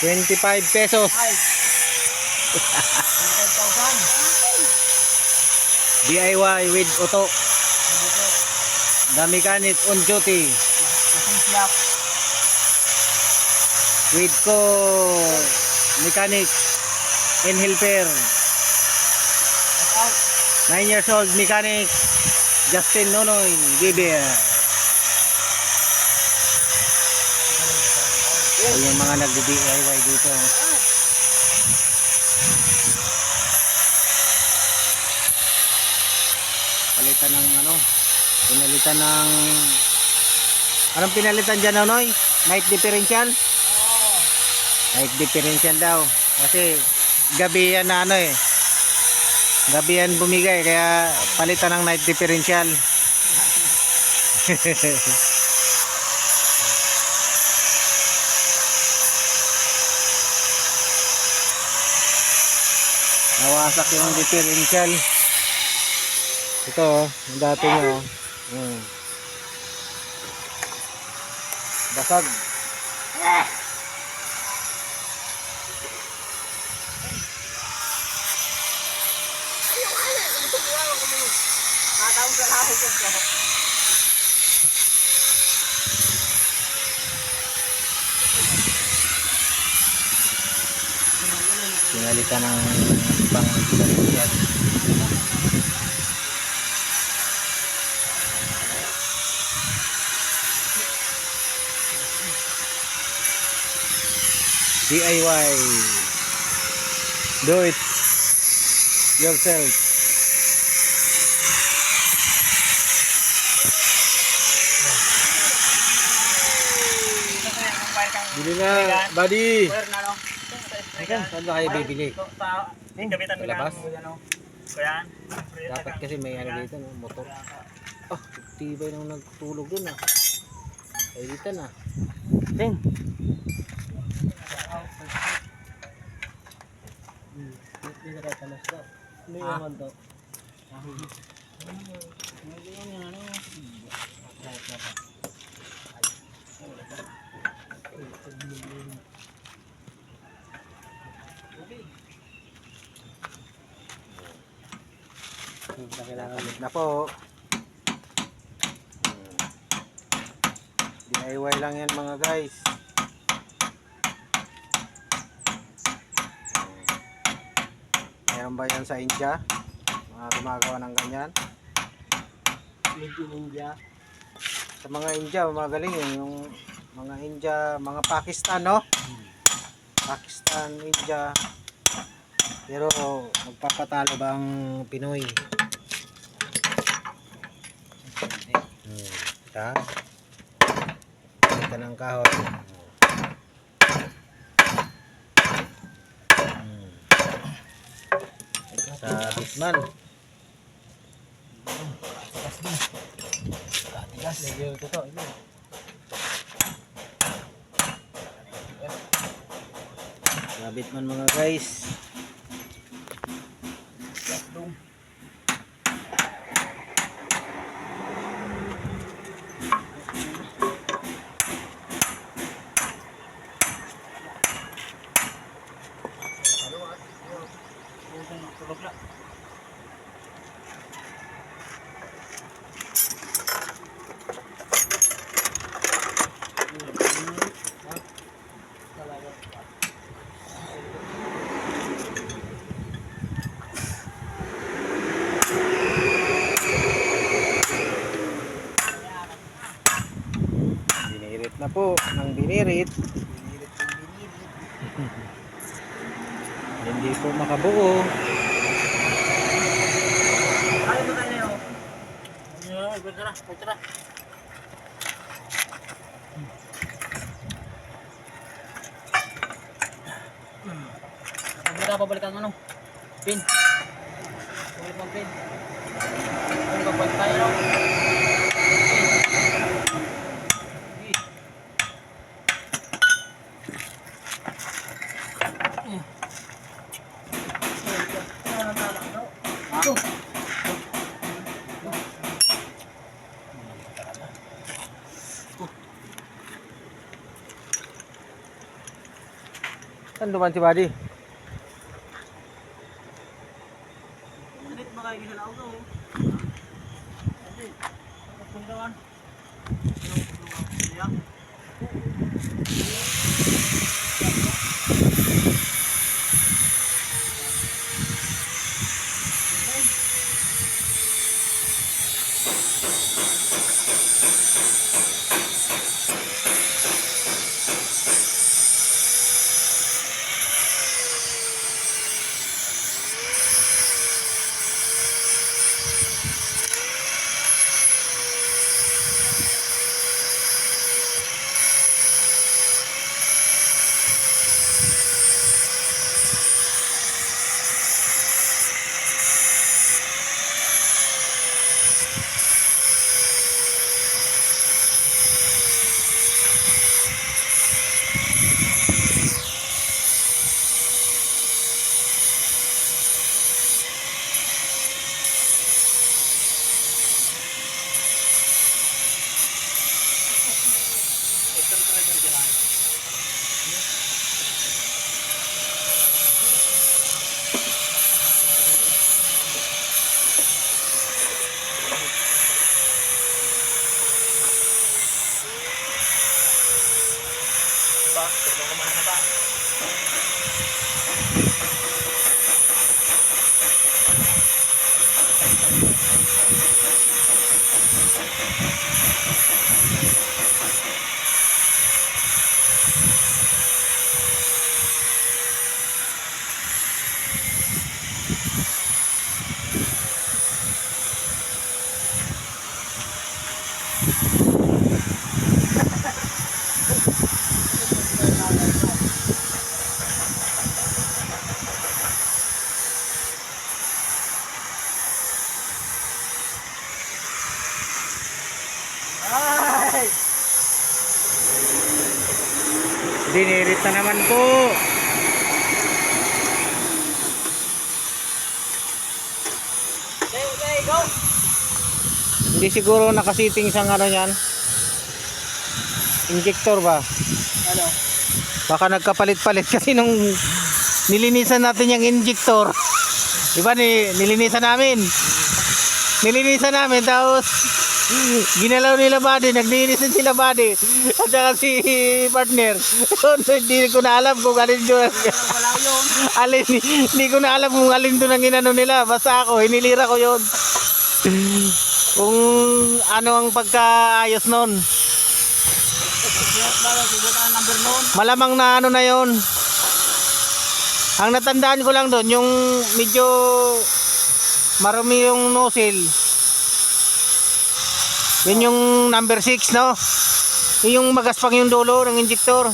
25 pesos. DIY with auto. The mechanic on duty. With ko mechanic and helper. 9 years old mechanic Justin Nonoy Gibeer. Yung mga nagdi-DIY dito. Palitan ng ano? Pinalitan ng anong pinalitan dyan, Nonoy? Night differential? Night differential daw. Kasi gabi yan na ano eh. Gabi yan bumigay kaya palitan ng night differential. Nawasak yung differential. Ito oh, yung dati nyo oh. Basag. Pinalitan ng pang differential. DIY. Do it yourself. Bili na, buddy. Saan ba kayo bibili? Labas? Dapat kasi may ano dito, no? Motor. Oh, tibay nang nagtulog dun ah. Ay dito na. Ting. Hindi na talas daw. Hindi naman daw. Kailangan na po. DIY lang yan mga guys. Mayroon ba yan sa India? Mga gumagawa ng ganyan? Made in India. Sa mga India, magaling yung mga India, mga Pakistan, no? Pakistan, India. Pero magpapatalo ba ang Pinoy? Ito. Ito ng kahoy. Sa Bitman. Tigas. Ito. Sa Bitman mga guys. Binirit na po ng binirit. Hindi po makabuo. Ay, magkano yun? Pagtara. Hindi na pabalikan mo, no? Pin. Balik mo pin. Balik tayo, no? Saan duman si Buddy? Anit makay gisalaw ko. Adi. Puntawan. Ya. Ba, tignan ko muna na ba? Ay! Dinirit na naman po. Okay, okay, go! Hindi siguro nakasiting sa ano yan. Injector ba? Ano? Baka nagkapalit-palit kasi nung nilinisan natin yung injector. Diba nilinisan namin. Nilinisan namin tapos ginalaw nila Buddy, naglinisan sila Buddy. At saka si partner. Hindi ko na alam kung alin doon. Wala yun. Hindi ko na alam kung alin doon ang inano nila. Basta ako, hinilira ko yun. Kung ano ang pagkaayos nun. Yes, bala, siguro ang number noon. Malamang na ano na yon. Ang natandaan ko lang doon, yung medyo marami yung nozzle. Yun yung number 6, no? Yun yung magaspang yung dulo ng injector.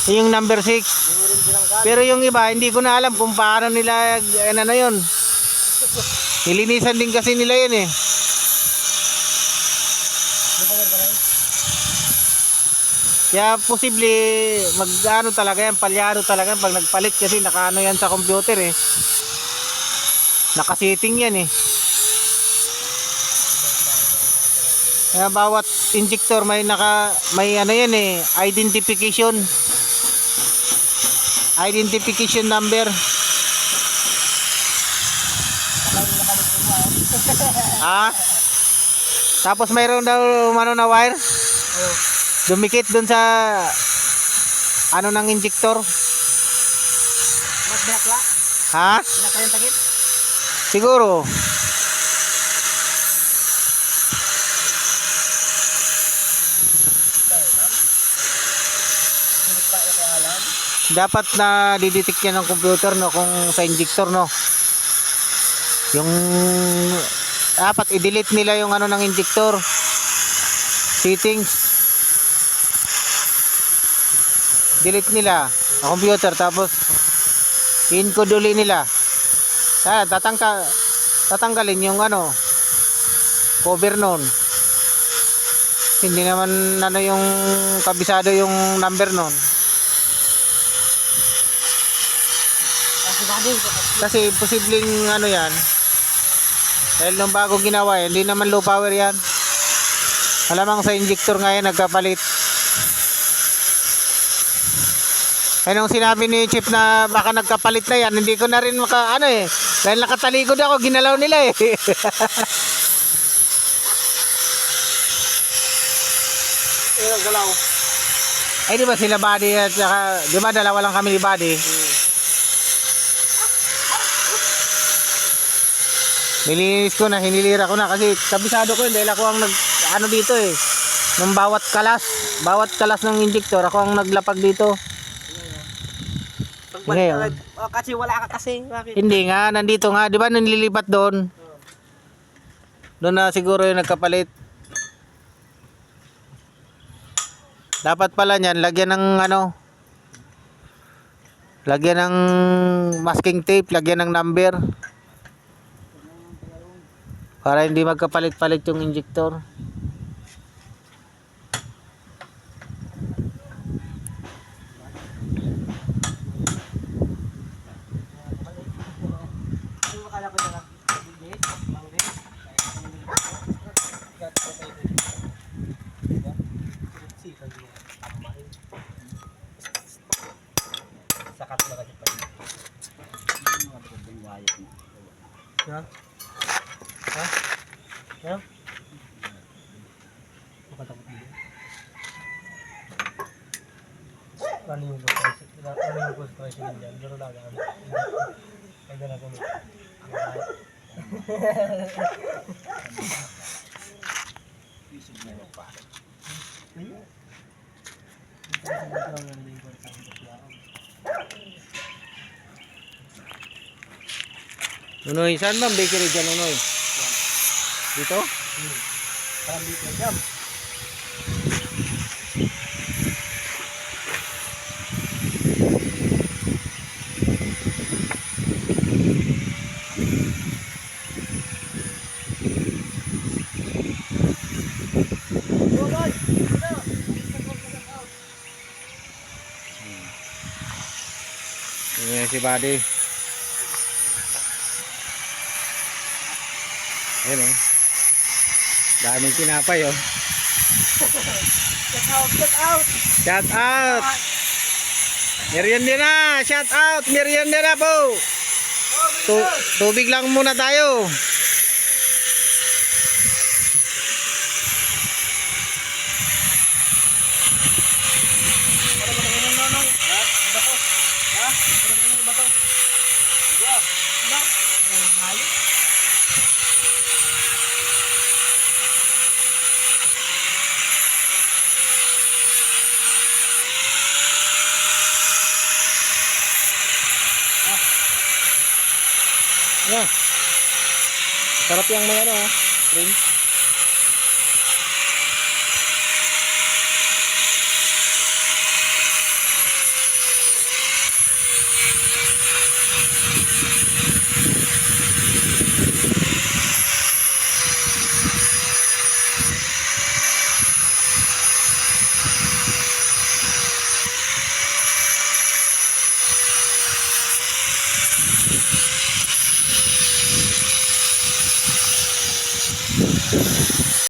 Yun yung number 6. Pero yung iba, hindi ko na alam kung paano nila, ano yun. Nilinisan din kasi nila yun eh. Kaya posible mag-ano talaga yan, palyado talaga pag nagpalit kasi nakaano yan sa computer eh. Nakasiting yan eh. Kaya bawat injector may ano yan eh, identification number. Ah. Tapos mayroon daw ano na wire. Dumikit dun sa ano ng injector. Mas binakla? Ha? Binakla yung takip? Siguro. Dapat na didetect yan ng computer no kung sa injector no. Yung dapat i-delete nila yung ano ng injector. Settings. Delete nila sa computer tapos i-encode uli nila. Tatanggalin yung ano cover noon. Hindi naman ano yung kabisado yung number noon. Kasi posibleng ano yan. Dahil nung bago ginawa yan, hindi naman low power yan. Malamang sa injector nga yan nagkapalit. Ay nung sinabi ni Chief na baka nagkapalit na yan, hindi ko na rin ano eh. Dahil nakatalikod ako, ginalaw nila eh. Galaw. Ay di ba sila Buddy at saka, di ba dalawa lang kami ni Buddy? Nilinis ko na, hinilira ko na kasi kabisado ko yun dahil ako ang ano dito eh. Nung bawat kalas ng injector, ako ang naglapag dito. Ngayon. Kasi wala ka kasi. Bakit? Hindi nga, nandito nga, di ba nililipat doon? Doon na siguro yung nagkapalit. Dapat pala niyan, lagyan ng ano, lagyan ng masking tape, lagyan ng number. Para hindi magkapalit-palit yung injector. Sakat na kasi pa yun. Ha? Ha? Ha? Makatakot dito. Ano yung frustration dyan? Pero lagaan. Ay gana kami. Isip na yung pa. Nunoy, saan ba ang bakery dyan, Nunoy? Dito? Parang dito na jam. Ayan si Buddy. Ayan oh. Daming tinapay oh. Check out, check out. Shout out! Merienda na! Shout out! Merienda na po! Tubig lang muna tayo. Sarap yung may ano, cream.